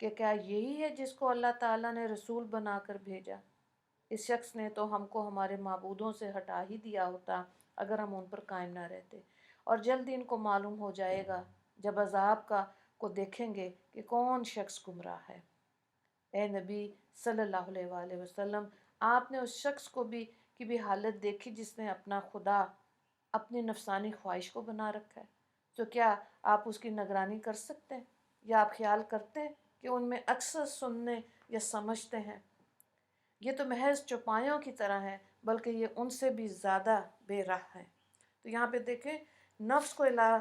کہ کیا یہی ہے جس کو اللہ تعالیٰ نے رسول بنا کر بھیجا؟ اس شخص نے تو ہم کو ہمارے معبودوں سے ہٹا ہی دیا ہوتا اگر ہم ان پر قائم نہ رہتے، اور جلد ان کو معلوم ہو جائے گا جب عذاب کو دیکھیں گے کہ کون شخص گمراہ ہے۔ اے نبی صلی اللہ علیہ وآلہ وسلم، آپ نے اس شخص کی بھی حالت دیکھی جس نے اپنا خدا اپنی نفسانی خواہش کو بنا رکھا ہے؟ تو کیا آپ اس کی نگرانی کر سکتے ہیں، یا آپ خیال کرتے ہیں کہ ان میں اکثر سننے یا سمجھتے ہیں؟ یہ تو محض چوپایوں کی طرح ہے، بلکہ یہ ان سے بھی زیادہ بے راہ ہے۔ تو یہاں پہ دیکھیں نفس کو الہ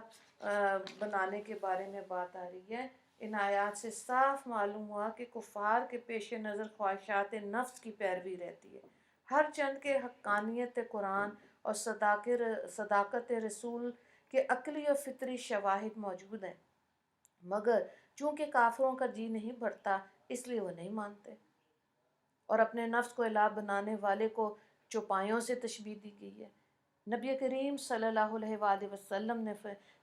بنانے کے بارے میں بات آ رہی ہے۔ ان آیات سے صاف معلوم ہوا کہ کفار کے پیش نظر خواہشات نفس کی پیروی رہتی ہے، ہر چند کے حقانیت قرآن اور صداقت رسول کے عقلی اور فطری شواہد موجود ہیں، مگر چونکہ کافروں کا جی نہیں بڑھتا اس لیے وہ نہیں مانتے، اور اپنے نفس کو الہ بنانے والے کو چوپایوں سے تشبیہ دی گئی ہے۔ نبی کریم صلی اللہ علیہ وآلہ وسلم نے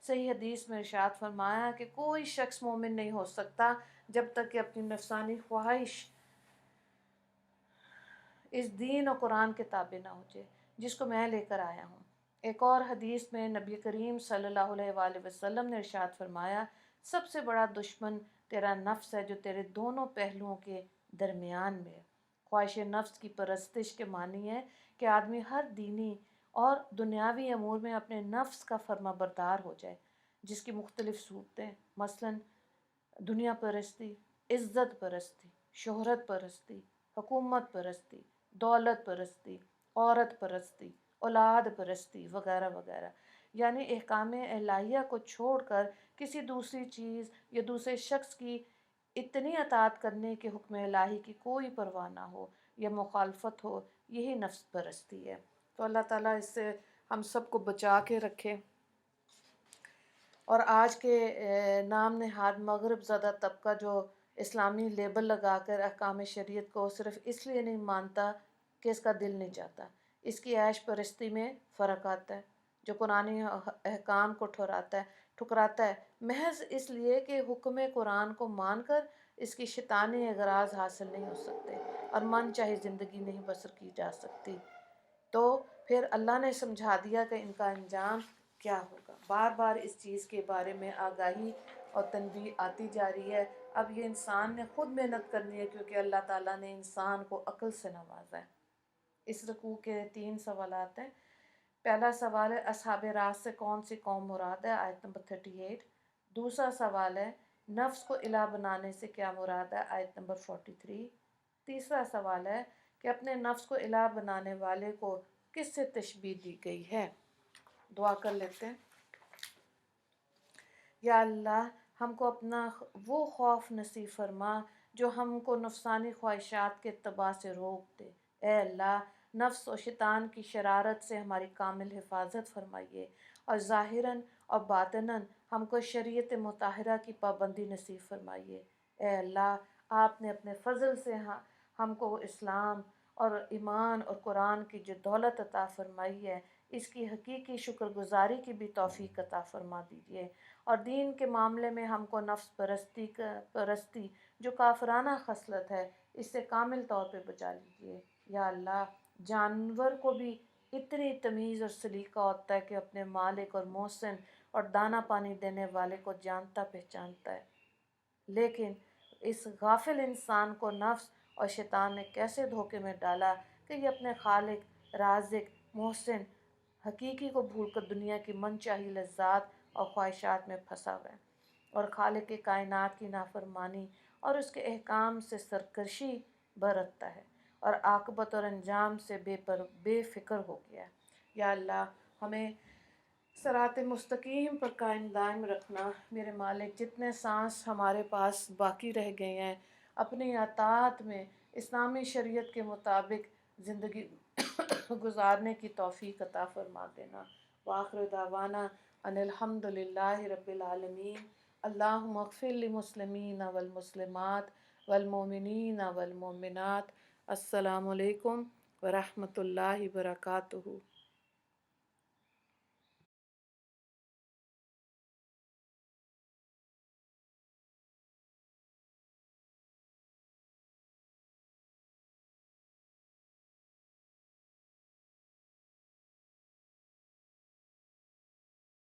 صحیح حدیث میں ارشاد فرمایا کہ کوئی شخص مومن نہیں ہو سکتا جب تک کہ اپنی نفسانی خواہش اس دین و قرآن کے تابع نہ ہو جائے جس کو میں لے کر آیا ہوں۔ ایک اور حدیث میں نبی کریم صلی اللہ علیہ وآلہ وسلم نے ارشاد فرمایا، سب سے بڑا دشمن تیرا نفس ہے جو تیرے دونوں پہلوؤں کے درمیان میں ہے۔ خواہش نفس کی پرستش کے معنی ہے کہ آدمی ہر دینی اور دنیاوی امور میں اپنے نفس کا فرما بردار ہو جائے، جس کی مختلف صورتیں مثلاً دنیا پرستی، عزت پرستی، شہرت پرستی، حکومت پرستی، دولت پرستی، عورت پرستی، اولاد پرستی وغیرہ وغیرہ، یعنی احکام الہیہ کو چھوڑ کر کسی دوسری چیز یا دوسرے شخص کی اتنی اطاعت کرنے کے حکم الہی کی کوئی پرواہ نہ ہو یا مخالفت ہو، یہی نفس پرستی ہے۔ تو اللہ تعالیٰ اس سے ہم سب کو بچا کے رکھے۔ اور آج کے نام نہاد مغرب زدہ طبقہ جو اسلامی لیبل لگا کر احکام شریعت کو صرف اس لیے نہیں مانتا کہ اس کا دل نہیں چاہتا، اس کی عیش پرستی میں فرق آتا ہے، جو قرآنی احکام کو ٹھکراتا ہے محض اس لیے کہ حکم قرآن کو مان کر اس کی شیطانی اغراض حاصل نہیں ہو سکتے اور من چاہے زندگی نہیں بسر کی جا سکتی۔ تو پھر اللہ نے سمجھا دیا کہ ان کا انجام کیا ہوگا۔ بار بار اس چیز کے بارے میں آگاہی اور تنبیہ آتی جا رہی ہے۔ اب یہ انسان نے خود محنت کرنی ہے، کیونکہ اللہ تعالیٰ نے انسان کو عقل سے نوازا ہے۔ اس رکوع کے 3 سوالات ہیں۔ پہلا سوال ہے اصحاب راس سے کون سی قوم مراد ہے، آیت نمبر 38۔ دوسرا سوال ہے نفس کو الہ بنانے سے کیا مراد ہے، آیت نمبر 43۔ تیسرا سوال ہے کہ اپنے نفس کو الہ بنانے والے کو کس سے تشبیہ دی گئی ہے۔ دعا کر لیتے ہیں۔ یا اللہ، ہم کو اپنا وہ خوف نصیب فرما جو ہم کو نفسانی خواہشات کے اتباع سے روک دے۔ اے اللہ، نفس و شیطان کی شرارت سے ہماری کامل حفاظت فرمائیے، اور ظاہراً اور باطناً ہم کو شریعت مطہرہ کی پابندی نصیب فرمائیے۔ اے اللہ، آپ نے اپنے فضل سے ہم کو اسلام اور ایمان اور قرآن کی جو دولت عطا فرمائی ہے، اس کی حقیقی شکر گزاری کی بھی توفیق عطا فرما دیجیے، اور دین کے معاملے میں ہم کو نفس پرستی جو کافرانہ خصلت ہے اس سے کامل طور پہ بچا لیجیے۔ یا اللہ، جانور کو بھی اتنی تمیز اور سلیقہ ہوتا ہے کہ اپنے مالک اور محسن اور دانہ پانی دینے والے کو جانتا پہچانتا ہے، لیکن اس غافل انسان کو نفس اور شیطان نے کیسے دھوکے میں ڈالا کہ یہ اپنے خالق، رازق، محسن، حقیقی کو بھول کر دنیا کی من چاہی لذات اور خواہشات میں پھنسا ہوا ہے، اور خالق کائنات کی نافرمانی اور اس کے احکام سے سرکشی برتتا ہے، اور عاقبت اور انجام سے بے فکر ہو گیا ہے۔ یا اللہ، ہمیں صراط مستقیم پر قائم دائم رکھنا۔ میرے مالک، جتنے سانس ہمارے پاس باقی رہ گئے ہیں، اپنی اطاعت میں اسلامی شریعت کے مطابق زندگی گزارنے کی توفیق عطا فرما دینا۔ وآخر دعوانا ان الحمد للہ رب العالمین۔ اللہم اغفر للمسلمین والمسلمات والمؤمنین والمؤمنات۔ السلام علیکم ورحمۃ اللہ وبرکاتہ۔